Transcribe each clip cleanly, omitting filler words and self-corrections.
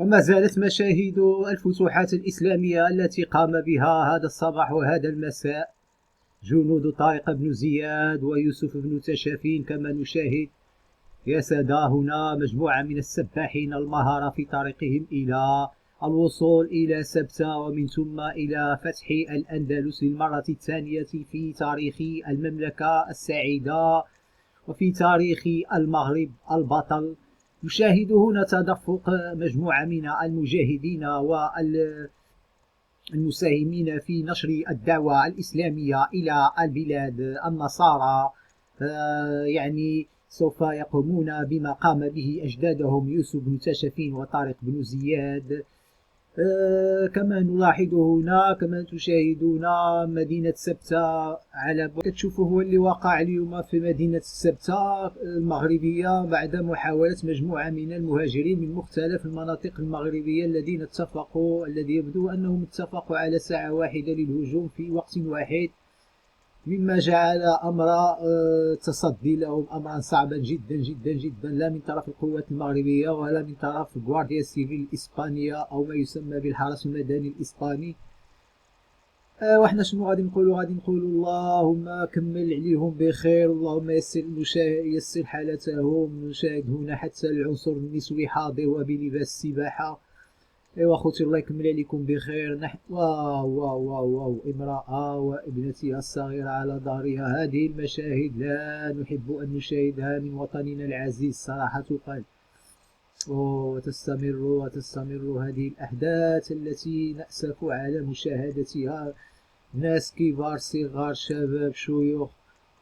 وما زالت مشاهد الفتوحات الإسلامية التي قام بها هذا الصباح وهذا المساء جنود طارق بن زياد ويوسف بن تشافين كما نشاهد يا سادة. هنا مجموعة من السباحين المهارة في طريقهم إلى الوصول إلى سبتة ومن ثم إلى فتح الأندلس للمرة الثانية في تاريخ المملكة السعيدة وفي تاريخ المغرب البطل. نشاهد هنا تدفق مجموعة من المجاهدين والمساهمين في نشر الدعوة الإسلامية إلى البلاد النصارى. يعني سوف يقومون بما قام به أجدادهم يوسف بن تاشفين وطارق بن زياد. كما نلاحظ هنا كما تشاهدون مدينة سبتة على كتشوفوا هو اللي وقع اليوم في مدينة سبتة المغربية بعد محاولة مجموعة من المهاجرين من مختلف المناطق المغربية الذي يبدو أنهم اتفقوا على ساعة واحدة للهجوم في وقت واحد، مما جعل أمر التصدي لهم أمرا صعبا جدا جدا جدا، لا من طرف القوات المغربية ولا من طرف غوارديا سيفيل الإسبانية أو ما يسمى بالحرس المدني الإسباني. وإحنا شنو غادي نقولوا؟ غادي نقولوا اللهم كمل عليهم بخير، اللهم يسر حالتهم. نشاهد هنا حتى العنصر النسوي حاضر وبلباس السباحة. ايوا خوتي الله يكمل عليكم بخير. واو واو واو واو، امرأة وابنتها الصغيرة على ظهرها. هذه المشاهد لا نحب أن نشاهدها من وطننا العزيز صراحة تقال. وتستمر هذه الأحداث التي نأسف على مشاهدتها. ناس كبار صغار شباب شيوخ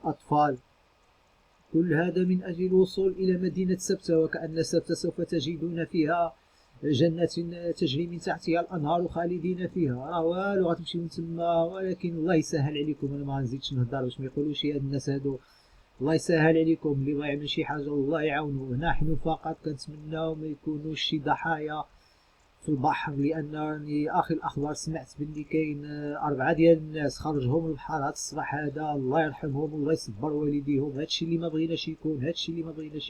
أطفال، كل هذا من أجل الوصول إلى مدينة سبتة. وكأن سبتة سوف تجدون فيها جنة تجري من تحتها الأنهار خالدين فيها. راه والو غتمشي من تما، ولكن الله يسهل عليكم. أنا ما غنزيدش نهضر باش ما يقولوش هاد الناس هادو. الله يسهل عليكم، اللي بغا يعمل شي حاجة الله يعاونو. نحن فقط كنتمناو ما يكونوش شي ضحايا في البحر، لأن راني آخر الأخبار سمعت بلي كاين 4 ديال الناس خرجهم للبحر هاد الصباح هذا. الله يرحمهم والله يصبر والديهم. هادشي اللي ما بغيناش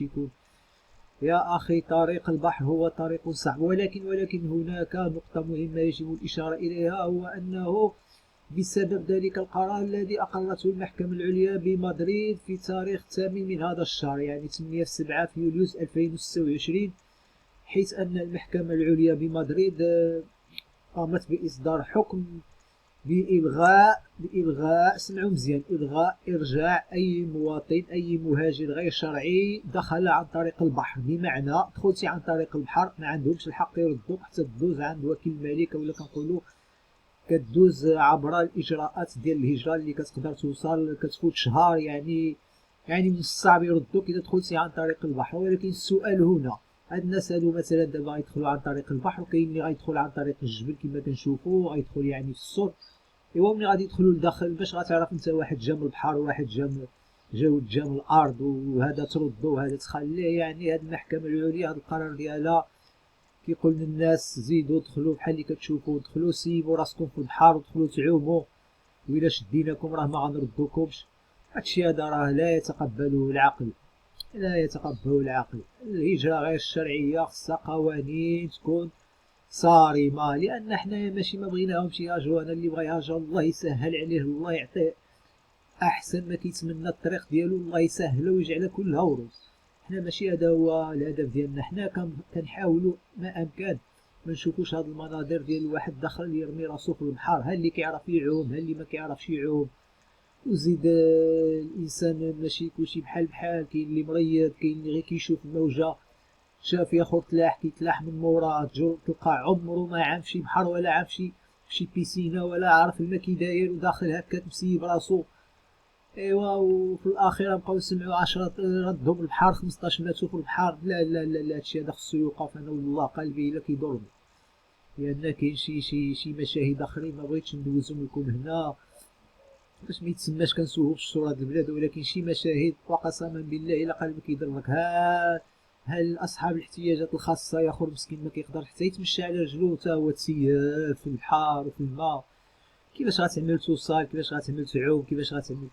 يكون. يا أخي طريق البحر هو طريق صعب، ولكن هناك نقطة مهمة يجب الإشارة إليها، هو أنه بسبب ذلك القرار الذي أقرته المحكمة العليا بمدريد في تاريخ 8 من هذا الشهر، يعني 8/7 في يوليوز 2026، حيث أن المحكمة العليا بمدريد قامت بإصدار حكم بإلغاء اسمعوا مزيان، إرجاع أي مواطن أي مهاجر غير شرعي دخل عن طريق البحر. بمعنى دخلتي عن طريق البحر ما عندهمش الحق يردوك حتى تدوز عند وكيل الملكة، ولا كنقولوا كدوز عبر الإجراءات ديال الهجرة اللي كتقدر توصل كتفوت شهر. يعني من الصعب يردوك إذا دخلتي عن طريق البحر. ولكن السؤال هنا، هاد الناس هادو مثلا دابا غيدخلوا عن طريق البحر، وكاين اللي غيدخل عن طريق الجبل كما كنشوفوا، غيدخل يعني في السور. ايوا ملي غادي يدخلوا لداخل باش غتعرف انت واحد جا من البحر وواحد جا من الارض، وهذا تردو وهذا تخليه. يعني هاد المحكمة العليا هاد القرار ديالها كيقول للناس زيدوا دخلوا بحال اللي كتشوفوا، دخلوا سيبوا راسكم في البحر ودخلوا تعوموا، وإلا شديناكم راه ما غنردوكمش. هادشي هذا راه لا يتقبله العقل. الهجرة غير الشرعية خصها قوانين تكون صارمة، لأن حنايا ماشي ما بغيناهمش يهاجروا. أنا اللي بغا يهاجر الله يسهل عليه، الله يعطيه أحسن ما كيتمنى الطريق ديالو، الله يسهله ويجعلها كلها ورود. حنا ماشي هذا هو الهدف ديالنا. حنا كنحاولوا ما أمكن ما نشوفوش هاد المناظر ديال واحد داخل يرمي راسو في البحر، ها اللي كيعرف يعوم ها اللي ما كيعرفش يعوم. وزيد الإنسان ماشي كلشي بحال، كاين اللي مريض، كاين اللي غير كيشوف الموجة شاف ياخد كيتلاح من موراه، تلقى عمرو ما عام فشي بحر ولا عام فشي بيسينة ولا عارف الماء كي داير، وداخل هكا مسيب راسو. ايوا وفي الاخير نبقاو نسمعوا 10 ردهم البحر 15 ماتوا في البحر. لا هادشي هذا خصو يوقف. انا والله قلبي الا كيضرني، لان كاين شي مشاهد اخرين ما بغيتش ندوزهم لكم هنا باش ما يتسماش كنسوهو في صورة البلاد، ولكن شي مشاهد وقسما بالله الا قلبك يضرك. هل اصحاب الاحتياجات الخاصه يا خور مسكين ما كيقدر حتى يتمشى على رجلو حتى هو تسير في البحر وفي الماء. كيفاش غتعمل توصل؟ كيفاش غتعمل تعوم؟ كيفاش غتعمل؟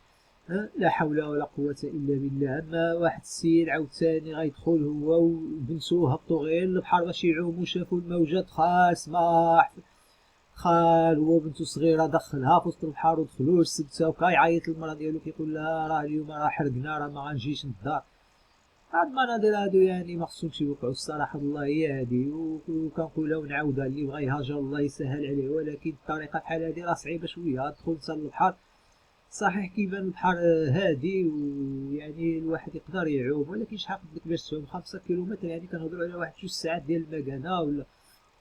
لا حول ولا قوة إلا بالله. أما واحد السيد عاوتاني غيدخل هو وبنتو هبطو غير للبحر باش يعومو، شافو الموجات دخل سماح، دخل هو بنتو صغيرة دخلها في وسط البحر ودخلو السبتة، وكيعيط للمرا ديالو كيقول لها راه اليوم راه حرقنا راه مغنجيش للدار. هاد المناظر هادو يعني مخصهمش يوقعو الصراحة، الله هي هادي. وكنقولها ونعاودها، اللي بغا يهاجر الله يسهل عليه، ولكن الطريقة بحال هادي راه صعيبة شوية. دخل نتا للبحر صحيح كيبان البحر هادي ويعني الواحد يقدر يعوم، ولكن شحال قدك باش تعوم 5 كيلومتر؟ يعني كنهضرو على واحد 2 ساعات ديال المكانة ولا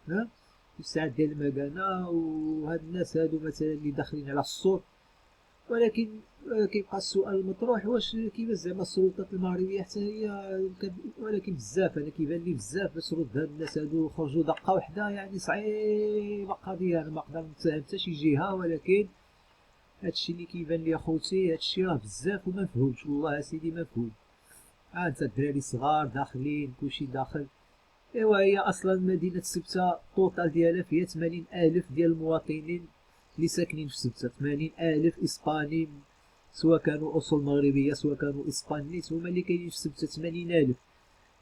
ها 2 ساعات ديال المكانة. وهاد الناس هادو مثلا اللي داخلين على الصوت. ولكن كيبقى السؤال المطروح، واش كيفاش زعما السلطات المغربية حتى هي ولكن بزاف انا كيبان لي بزاف باش ترد هاد الناس هادو خرجوا دقة وحدة، يعني صعيبة قضية. انا ما نقدر نتهم حتى شي جهة، ولكن هادشي اللي كيبان لي اخوتي هادشي راه بزاف وما مفهومش، والله اسيدي ما مفهوم. انت الدراري صغار داخلين كلشي داخل. ايوا هي اصلا مدينة سبتة الطوطال ديالها فيها 80,000 ديال المواطنين اللي ساكنين في سبتة، 80,000 اسباني، سواء كانوا اصول مغربية سواء كانوا اسبانيين، هما اللي كاينين في سبتة 80,000.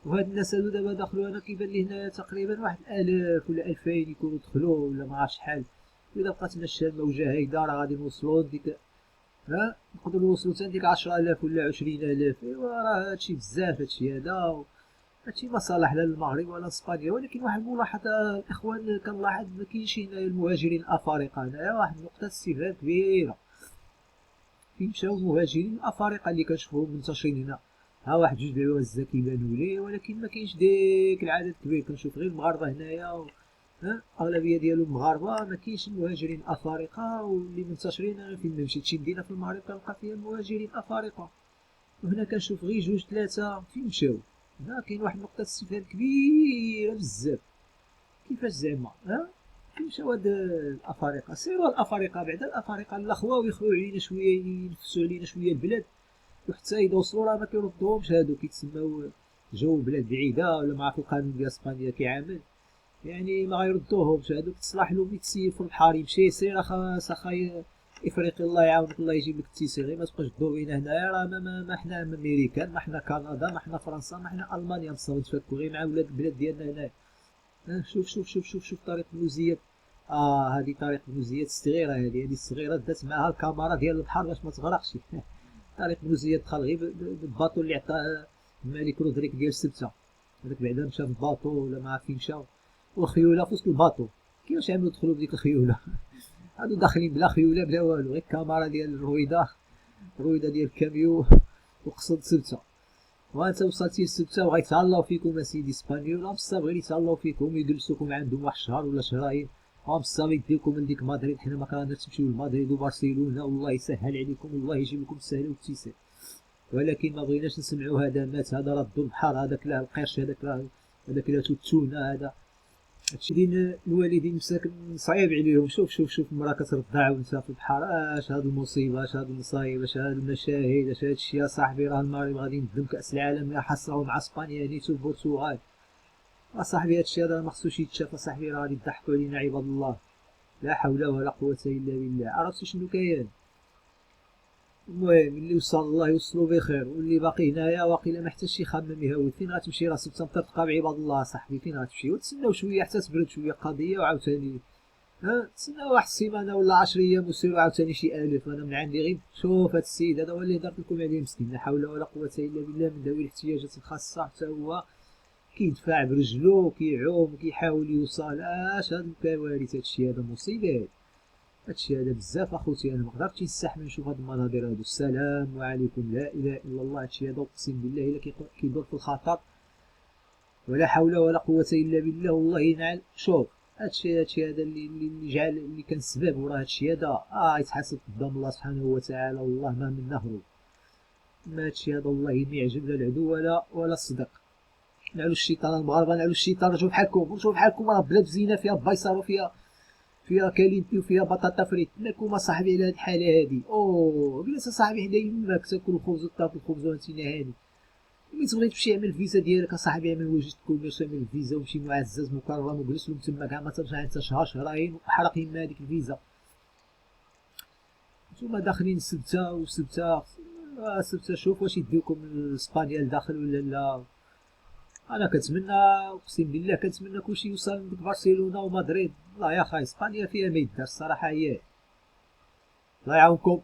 وهاد الناس هادو دابا دخلوا، انا كيبان لي هنايا تقريبا واحد 1000 ولا 2000 يكونوا دخلوا ولا ما عرفت شحال. واذا بقات ماشيه الموجه هايده راه غادي نوصلوا لديك، نقدروا نوصلوا حتى لديك 10,000 ولا 20,000. ايوا راه هادشي بزاف هادشي هذا، هادشي ما صالح لا للمغرب ولا اسبانيا. ولكن واحد الملاحظه الاخوان كنلاحظ ما كاينش هنايا المهاجرين الافارقه، هنايا واحد نقطه استفهام كبيره. فين مشاو المهاجرين الافارقه اللي كنشوفوهم منتشرين هنا؟ ها واحد جوج العوازه كيبانوا لي، ولكن ما كاينش ديك العدد الكبير. كنشوف غير المغاربه هنايا اغلبيه ديالهم مغاربه، ما كاينش المهاجرين الافارقه. واللي منتشرين انا فين ما مشيت شي مدينه في المغرب كنلقى فيها المهاجرين الافارقه، وهنا كنشوف غير جوج ثلاثه. فين مشاو؟ هنا كاين واحد نقطه استفهام كبيره بزاف. كيفاش زعما فين مشاو هاد الافارقه؟ سيروا الافارقه بعدا، الافارقه الاخوه ويخويو علينا شويه، ينفسوا علينا شويه البلاد، وحتى اذا وصلوا راه ما كيردوهمش. هادو كيتسماو جاو بلاد بعيده ولا ما عرف القانون ديال اسبانيا كيعامل، يعني ما غيردوهمش. هادوك تصلح لهم يتسير في البحر يمشي سير اخا افريقيا الله يعاونك الله يجيب لك التيسير. غير ما تبقاش تدور بينا هنايا، راه ما حنا امريكان، ما حنا كندا، ما حنا فرنسا، ما حنا المانيا، نبصاو نتفكوا غير مع ولاد البلاد ديالنا هنايا. شوف طريق بنوزيات. هذه طريق بنوزيات الصغيره، هذه الصغيره دات معها الكاميرا ديال البحر باش ما تغرقش. طريق بنوزيات دخل غير بالباطو اللي عطاه الملك رودريك ديال سبته، هذاك بعدا مشى بالباطو ولا ما عرف فين مشى، والخيوله في وسط الباطو. كيفاش عملوا دخلوا بديك الخيوله؟ هادو داخلين بلا خيوله بلا والو، غير الكاميرا ديال الرويده ديال الكاميو وقصد سبته. وانت وصلتي لسبته وغيتهلاو فيكم اسيدي اسبانيول، بصح غير يتهلاو فيكم ويجلسوكم عندهم واحد الشهر ولا شهرين، بصح يديوكم لديك مدريد. حنا ما كرهناش تمشيو لمدريد وبرشلونه، والله يسهل عليكم والله يجيب لكم السهل والتيسير. ولكن ما بغيناش نسمعوا هذا مات، هذا رد البحر، هذاك لا القرش، هذاك لا التونه، هذا هادشي دين الوالدين مساكن صعيب عليهم. شوف مرا كترضع وانت في البحر، اش هاد المصيبه، اش هاد المصايب، اش هاد المشاهد، اش هادشي يا صاحبي. راه المغرب غادي ينظم كاس العالم يا حسره مع اسبانيا نيتو البرتغال. اصاحبي هادشي هذا ما خصوش يتشاف اصاحبي، راه غادي يضحكوا علينا عباد الله. لا حول ولا قوه الا بالله. عرفتي شنو كاين؟ المهم اللي وصل الله يوصلو بخير، واللي باقي هنايا واقيلا ما حتى شي خمم يهود. فين غتمشي راسك تنطرطقا بعباد الله صاحبي؟ فين غتمشي؟ وتسناو شويه حتى تبرد شويه قضيه وعاوتاني تسناو واحد السيمانه ولا 10 ايام وسيروا عاوتاني شي 1000. انا من عندي غير شوف هاد السيد هذا هو اللي هضرت لكم عليه مسكين، لا حول ولا قوه الا بالله، من ذوي الاحتياجات الخاصه. حتى هو كيدفع برجلو كيعوم كيحاول يوصل. هاد الكوارث، هادشي هذا مصيبه. هادشي هذا بزاف اخوتي، انا مقدرتش نستحمل نشوف هاد المناظر هادو. السلام عليكم، لا اله الا الله. هادشي هذا اقسم بالله الا كيدور في الخطر، ولا حول ولا قوه الا بالله. والله ينعل. شوف هادشي هذا اللي جعل اللي كان السبب وراه هادشي هذا يتحاسب قدام الله سبحانه وتعالى، والله ما من نهرو. ما هادشي هذا والله ما يعجب لا العدو ولا الصديق. نعلو الشيطان المغاربه، نعلو الشيطان. رجعوا بحالكم راه بلاد زينه فيها بايصر وفيها كالينتي وفيها بطاطا فريت. مالكم اصاحبي على هاد الحاله هادي؟ جلس اصاحبي حدا يماك تاكل الخبز وتاكل الخبز وانت ناهاني. ملي تبغي تمشي اعمل الفيزا ديالك اصاحبي، اعمل وجهة كوميرس، اعمل الفيزا ومشي معزز مكرم وجلس لهم تما كاع ما ترجع انت شهر شهرين وحرق يما هذيك الفيزا. نتوما داخلين سبته وسبته، سبت شوف واش يديوكم لاسبانيا لداخل ولا لا. انا كنتمنى، اقسم بالله كنتمنى كلشي يوصل من ديك برشلونه ومدريد. والله يا اخي اسبانيا فيها ما يدار الصراحه. هي الله يعاونكم.